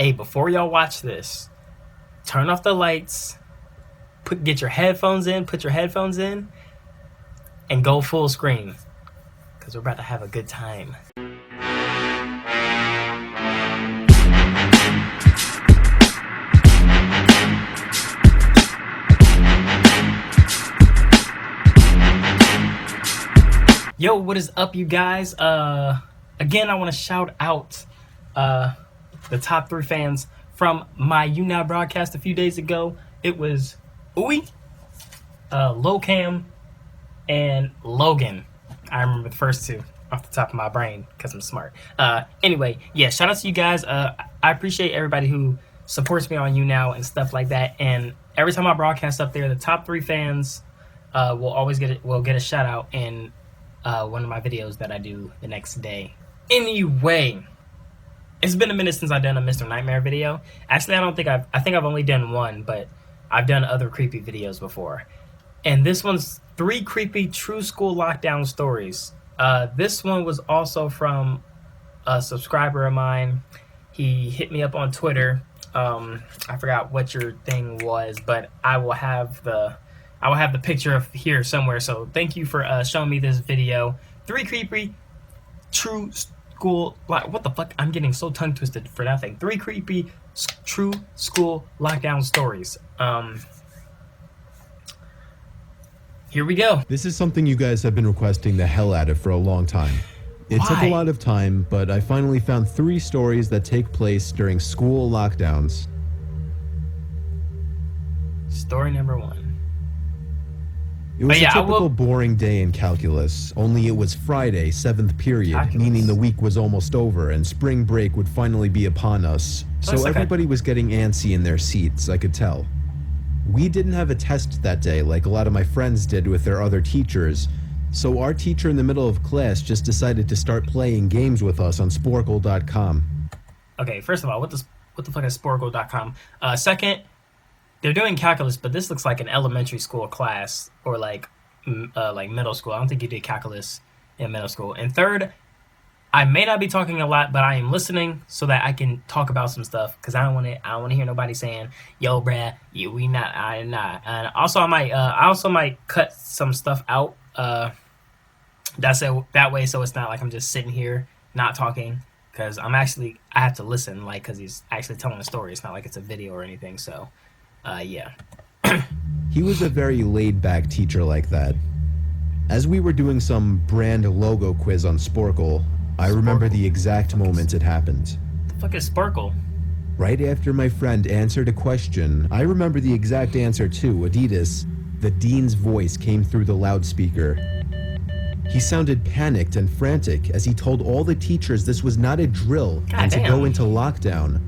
Hey, before y'all watch this, turn off the lights, get your headphones in, and go full screen, because we're about to have a good time. Yo, what is up, you guys? Again, I want to shout out the top 3 fans from my YouNow broadcast a few days ago. It was Uwe, Locam, and Logan. I remember the first 2 off the top of my brain because I'm smart. Anyway, yeah, shout out to you guys. I appreciate everybody who supports me on YouNow and stuff like that. And every time I broadcast up there, the top 3 fans will always get a shout out in one of my videos that I do the next day. Anyway, it's been a minute since I've done a Mr.Nightmare video. Actually, I think I've only done one, but I've done other creepy videos before. And this one's 3 creepy true school lockdown stories. This one was also from a subscriber of mine. He hit me up on Twitter. I forgot what your thing was, but I will have the picture of here somewhere. So thank you for showing me this video. 3 creepy true school, what the fuck? I'm getting so tongue twisted for that thing. 3 creepy true school lockdown stories. Here we go. This is something you guys have been requesting the hell out of for a long time. It took a lot of time, but I finally found 3 stories that take place during school lockdowns. Story number 1. It was a typical boring day in calculus, only it was Friday, 7th period, meaning the week was almost over and spring break would finally be upon us. So everybody was getting antsy in their seats, I could tell. We didn't have a test that day like a lot of my friends did with their other teachers, so our teacher in the middle of class just decided to start playing games with us on Sporkle.com. Okay, first of all, what the fuck is Sporkle.com? Second, they're doing calculus, but this looks like an elementary school class or like middle school. I don't think you did calculus in middle school. And third, I may not be talking a lot, but I am listening so that I can talk about some stuff because I don't want to hear nobody saying, "Yo, bruh, we not, I not." And also, I also might cut some stuff out. That way, so it's not like I'm just sitting here not talking because I have to listen, like, because he's actually telling a story. It's not like it's a video or anything. So. Yeah. He was a very laid-back teacher like that. As we were doing some brand logo quiz on Sporkle, I remember the exact moment it happened. The fuck is Sporkle? Right after my friend answered a question, I remember the exact answer too, Adidas. The dean's voice came through the loudspeaker. He sounded panicked and frantic as he told all the teachers this was not a drill and to go into lockdown.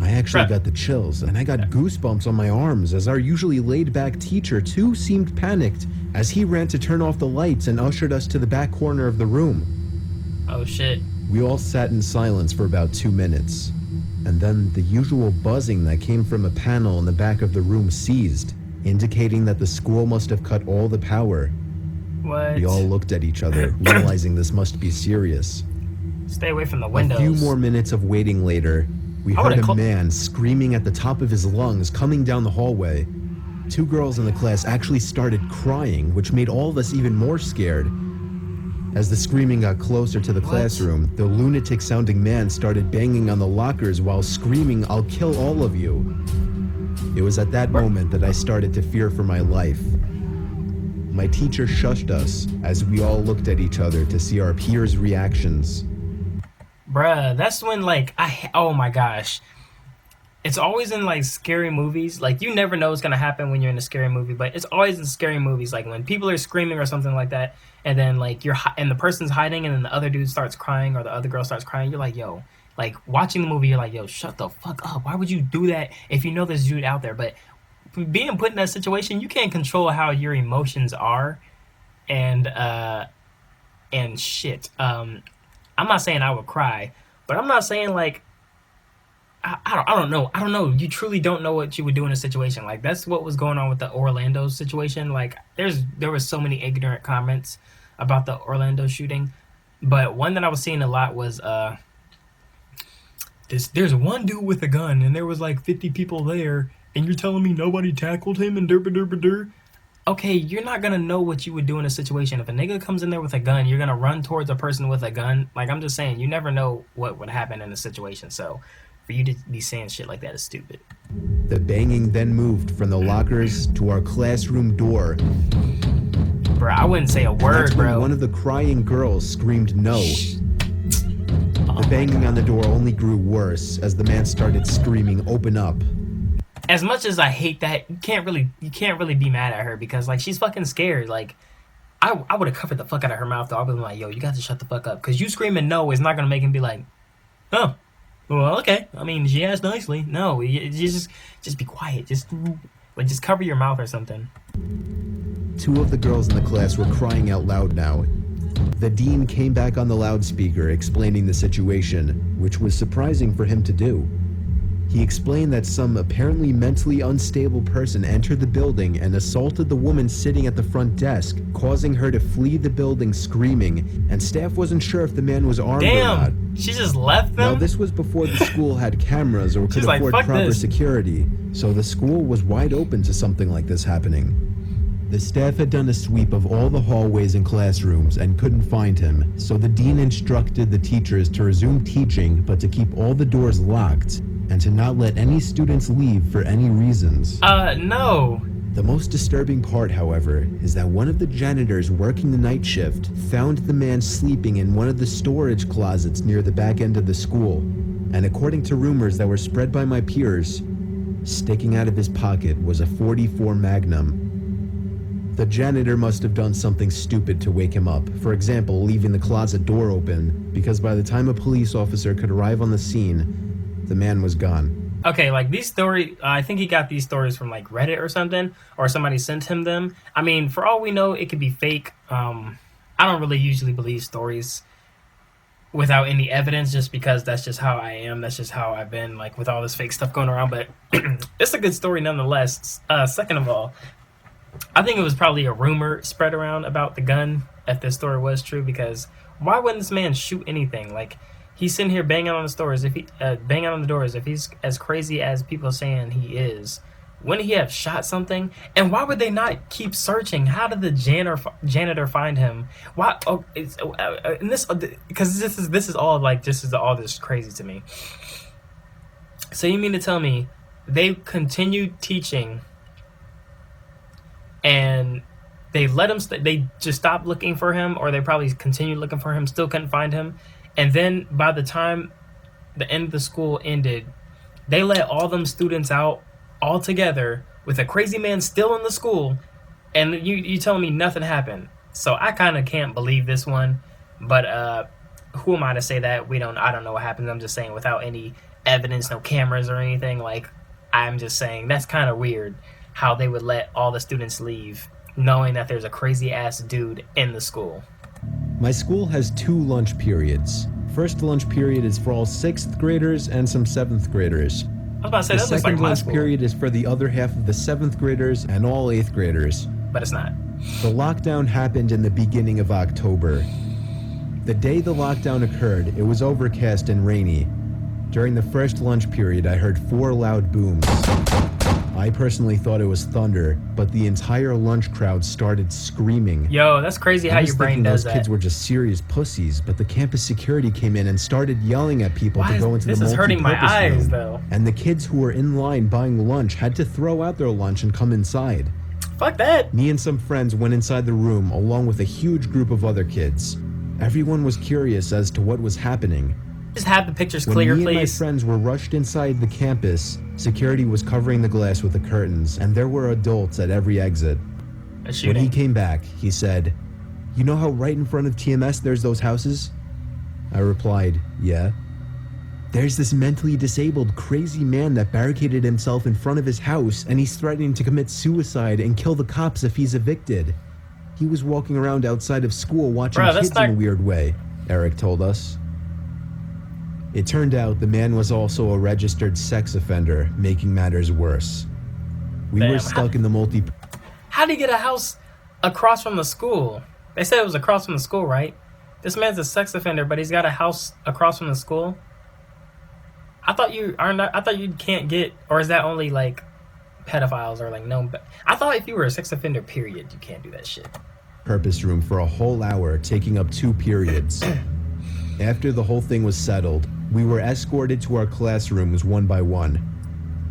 I actually got the chills, and I got goosebumps on my arms as our usually laid-back teacher, too, seemed panicked as he ran to turn off the lights and ushered us to the back corner of the room. Oh, shit. We all sat in silence for about 2 minutes, and then the usual buzzing that came from a panel in the back of the room ceased, indicating that the school must have cut all the power. What? We all looked at each other, realizing this must be serious. Stay away from the windows. A few more minutes of waiting later, we heard a man screaming at the top of his lungs coming down the hallway. 2 girls in the class actually started crying, which made all of us even more scared. As the screaming got closer to the classroom, the lunatic-sounding man started banging on the lockers while screaming, "I'll kill all of you." It was at that moment that I started to fear for my life. My teacher shushed us as we all looked at each other to see our peers' reactions. Bruh, that's when, like, oh my gosh. It's always in, like, scary movies. Like, you never know what's gonna happen when you're in a scary movie, but it's always in scary movies. Like, when people are screaming or something like that, and then, like, and the person's hiding, and then the other dude starts crying, or the other girl starts crying, you're like, yo. Like, watching the movie, you're like, yo, shut the fuck up. Why would you do that if you know there's a dude out there? But being put in that situation, you can't control how your emotions are. And shit. I'm not saying I would cry, but I'm not saying, like, I don't know. You truly don't know what you would do in a situation. Like, that's what was going on with the Orlando situation. Like, there was so many ignorant comments about the Orlando shooting. But one that I was seeing a lot was there's one dude with a gun, and there was like 50 people there, and you're telling me nobody tackled him and derpa derpa der. Okay, you're not gonna know what you would do in a situation. If a nigga comes in there with a gun, you're gonna run towards a person with a gun. Like, I'm just saying, you never know what would happen in a situation. So for you to be saying shit like that is stupid. The banging then moved from the lockers to our classroom door. Bro, I wouldn't say a word, bro. One of the crying girls screamed no. The banging on the door only grew worse as the man started screaming, "Open up." As much as I hate that, you can't really be mad at her, because like, she's fucking scared. Like, I would have covered the fuck out of her mouth though. I would have been like, yo, you got to shut the fuck up, because you screaming no is not gonna make him be like, oh, well, okay. I mean, she asked nicely. No, you just be quiet. Just cover your mouth or something. Two of the girls in the class were crying out loud now. The dean came back on the loudspeaker explaining the situation, which was surprising for him to do. He explained that some apparently mentally unstable person entered the building and assaulted the woman sitting at the front desk, causing her to flee the building screaming, and staff wasn't sure if the man was armed or not. She just left them? Now, this was before the school had cameras or could afford proper security, so the school was wide open to something like this happening. The staff had done a sweep of all the hallways and classrooms and couldn't find him, so the dean instructed the teachers to resume teaching, but to keep all the doors locked and to not let any students leave for any reasons. No. The most disturbing part, however, is that one of the janitors working the night shift found the man sleeping in one of the storage closets near the back end of the school, and according to rumors that were spread by my peers, sticking out of his pocket was a .44 Magnum. The janitor must have done something stupid to wake him up. For example, leaving the closet door open, because by the time a police officer could arrive on the scene, the man was gone. Okay, like these stories, I think he got these stories from like Reddit or something, or somebody sent him them. I mean, for all we know, it could be fake. I don't really usually believe stories without any evidence, just because that's just how I am. That's just how I've been, like, with all this fake stuff going around. But it's a good story nonetheless. Second of all, I think it was probably a rumor spread around about the gun, if this story was true, because why wouldn't this man shoot anything? Like, he's sitting here banging on the doors. If he's as crazy as people are saying he is, wouldn't he have shot something? And why would they not keep searching? How did the janitor find him? Why? Oh, it's and this, because this is all this crazy to me. So you mean to tell me they continued teaching and they let him they just stopped looking for him, or they probably continued looking for him, still couldn't find him, and then by the time the end of the school ended, they let all them students out all together with a crazy man still in the school, and you telling me nothing happened? So I kind of can't believe this one, but who am I to say that? I don't know what happened. I'm just saying, without any evidence, no cameras or anything, like, I'm just saying that's kind of weird how they would let all the students leave knowing that there's a crazy ass dude in the school. My school has 2 lunch periods. First lunch period is for all 6th graders and some 7th graders. I was about to say, the that looks like second my lunch school. period is for the other half of the 7th graders and all 8th graders. But it's not. The lockdown happened in the beginning of October. The day the lockdown occurred, it was overcast and rainy. During the first lunch period, I heard 4 loud booms. I personally thought it was thunder, but the entire lunch crowd started screaming. Yo, that's crazy how your brain does that. Those kids were just serious pussies, but the campus security came in and started yelling at people to go into the multi-purpose room. This is hurting my eyes, though. And the kids who were in line buying lunch had to throw out their lunch and come inside. Fuck that. Me and some friends went inside the room along with a huge group of other kids. Everyone was curious as to what was happening. Just have the pictures clear, when me please. and my friends were rushed inside the campus, security was covering the glass with the curtains, and there were adults at every exit. When he came back, he said, "You know how right in front of TMS there's those houses?" I replied, "Yeah." "There's this mentally disabled, crazy man that barricaded himself in front of his house, and he's threatening to commit suicide and kill the cops if he's evicted. He was walking around outside of school watching kids in a weird way," Eric told us. It turned out the man was also a registered sex offender, making matters worse. We were stuck in the multi... How did he get a house across from the school? They said it was across from the school, right? This man's a sex offender, but he's got a house across from the school? I thought you are not. I thought you can't get, or is that only like pedophiles or like known? I thought if you were a sex offender, period, you can't do that shit. Purpose room for a whole hour, taking up 2 periods. After the whole thing was settled, we were escorted to our classrooms one by one.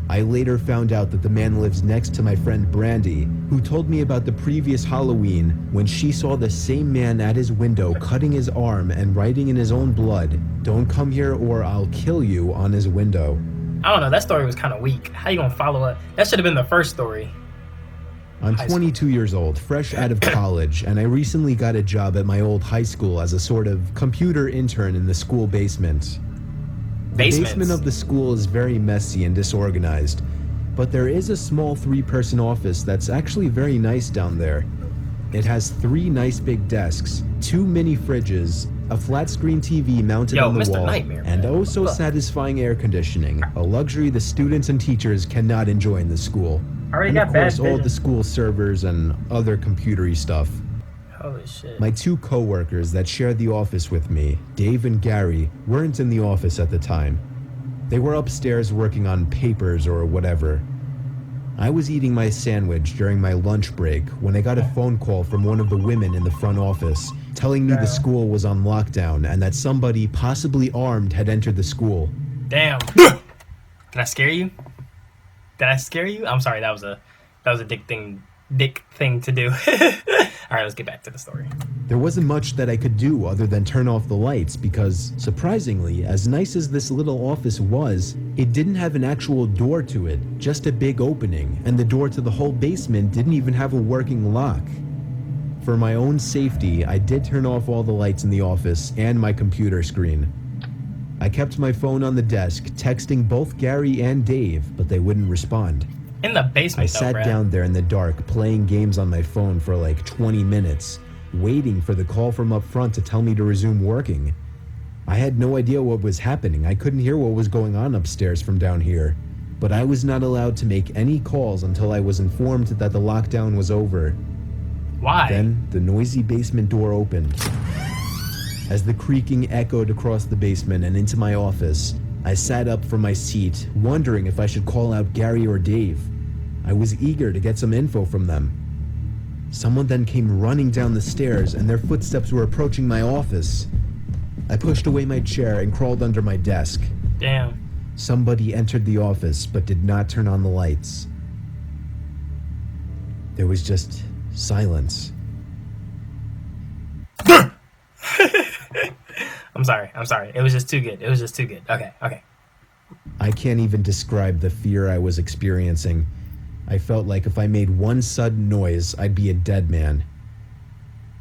I later found out that the man lives next to my friend Brandy, who told me about the previous Halloween when she saw the same man at his window cutting his arm and writing in his own blood, "Don't come here or I'll kill you," on his window. I don't know, that story was kind of weak. How you gonna follow up? That should have been the first story. I'm 22 years old, fresh out of college, and I recently got a job at my old high school as a sort of computer intern in the school basement. The basement of the school is very messy and disorganized, but there is a small 3-person office that's actually very nice down there. It has 3 nice big desks, 2 mini fridges, a flat screen TV mounted on the Mr. wall, Nightmare, and oh so satisfying air conditioning, a luxury the students and teachers cannot enjoy in the school. And of course all the school servers and other computery stuff. Holy shit. My 2 co-workers that shared the office with me, Dave and Gary, weren't in the office at the time. They were upstairs working on papers or whatever. I was eating my sandwich during my lunch break when I got a phone call from one of the women in the front office telling me the school was on lockdown and that somebody, possibly armed, had entered the school. Damn. Can I scare you? Did I scare you? I'm sorry, that was a dick thing to do. All right, let's get back to the story. There wasn't much that I could do other than turn off the lights because, surprisingly, as nice as this little office was, it didn't have an actual door to it, just a big opening, and the door to the whole basement didn't even have a working lock. For my own safety, I did turn off all the lights in the office and my computer screen. I kept my phone on the desk, texting both Gary and Dave, but they wouldn't respond. In the basement, I sat down there in the dark, playing games on my phone for like 20 minutes, waiting for the call from up front to tell me to resume working. I had no idea what was happening. I couldn't hear what was going on upstairs from down here, but I was not allowed to make any calls until I was informed that the lockdown was over. Why? Then the noisy basement door opened. As the creaking echoed across the basement and into my office, I sat up from my seat, wondering if I should call out Gary or Dave. I was eager to get some info from them. Someone then came running down the stairs, and their footsteps were approaching my office. I pushed away my chair and crawled under my desk. Damn. Somebody entered the office but did not turn on the lights. There was just silence. I'm sorry. It was just too good. Okay. I can't even describe the fear I was experiencing. I felt like if I made one sudden noise, I'd be a dead man.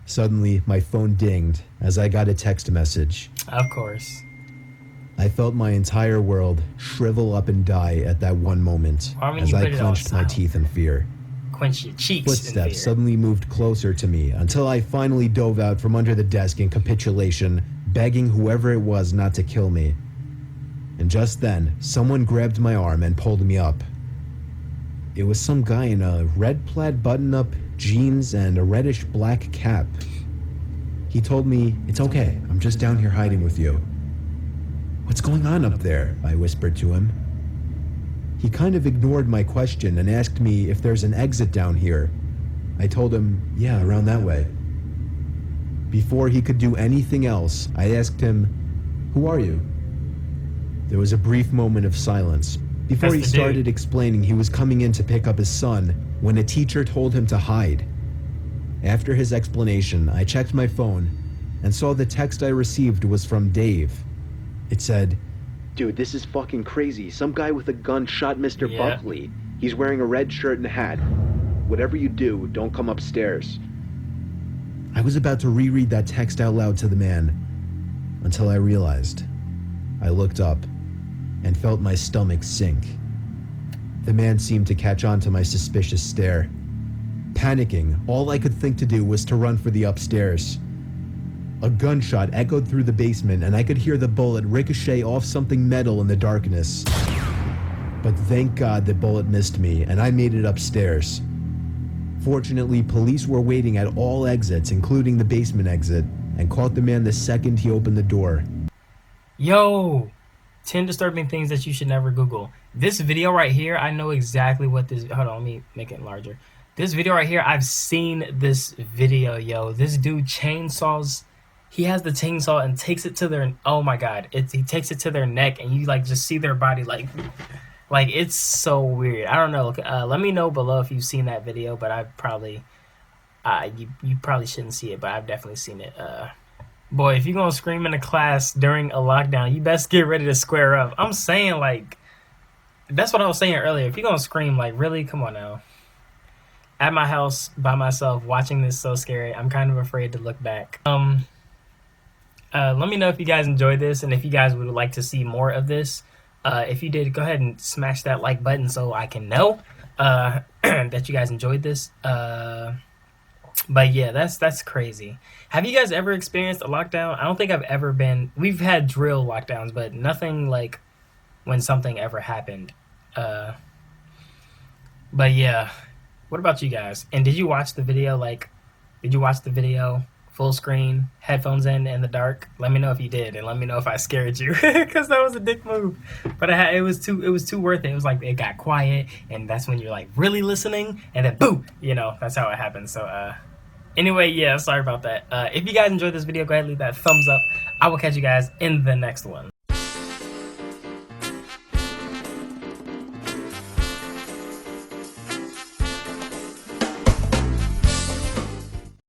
Suddenly, my phone dinged as I got a text message. Of course. I felt my entire world shrivel up and die at that one moment as I clenched my teeth in fear. Quench your cheeks. Footsteps suddenly moved closer to me until I finally dove out from under the desk in capitulation, begging whoever it was not to kill me. And just then, someone grabbed my arm and pulled me up. It was some guy in a red plaid button-up, jeans, and a reddish-black cap. He told me, "It's okay, I'm just down here hiding with you." "What's going on up there?" I whispered to him. He kind of ignored my question and asked me if there's an exit down here. I told him, "Yeah, around that way." Before he could do anything else, I asked him, "Who are you?" There was a brief moment of silence. Before he started explaining he was coming in to pick up his son, when a teacher told him to hide. After his explanation, I checked my phone and saw the text I received was from Dave. It said, "Dude, this is fucking crazy. Some guy with a gun shot Mr. Buckley. He's wearing a red shirt and a hat. Whatever you do, don't come upstairs." I was about to reread that text out loud to the man until I realized. I looked up and felt my stomach sink. The man seemed to catch on to my suspicious stare. Panicking, all I could think to do was to run for the upstairs. A gunshot echoed through the basement and I could hear the bullet ricochet off something metal in the darkness. But thank God the bullet missed me and I made it upstairs. Fortunately, police were waiting at all exits, including the basement exit, and caught the man the second he opened the door. Yo, 10 disturbing things that you should never Google. This video right here, I know exactly what this. Hold on, let me make it larger. This video right here, I've seen this video, yo. This dude chainsaws. He has the chainsaw and takes it to their. Oh my god! He takes it to their neck, and you like just see their body like it's so weird. I don't know. Let me know below if you've seen that video, but I've probably. You probably shouldn't see it, but I've definitely seen it. Boy, if you're gonna scream in a class during a lockdown, you best get ready to square up. I'm saying, like, that's what I was saying earlier. If you're gonna scream, like, really, come on now. At my house by myself, watching this, so scary. I'm kind of afraid to look back. Let me know if you guys enjoyed this and if you guys would like to see more of this. If you did, go ahead and smash that like button so I can know that you guys enjoyed this. But yeah, that's crazy. Have you guys ever experienced a lockdown? I don't think I've ever been. We've had drill lockdowns, but nothing like when something ever happened. But yeah, what about you guys? And did you watch the video? Like, did you watch the video full screen, headphones in the dark? Let me know if you did, and let me know if I scared you, because that was a dick move. But it was too worth it. It was like it got quiet, and that's when you're like really listening, and then boom, you know, that's how it happens. So anyway, yeah, sorry about that. If you guys enjoyed this video, go ahead and leave that thumbs up. I will catch you guys in the next one.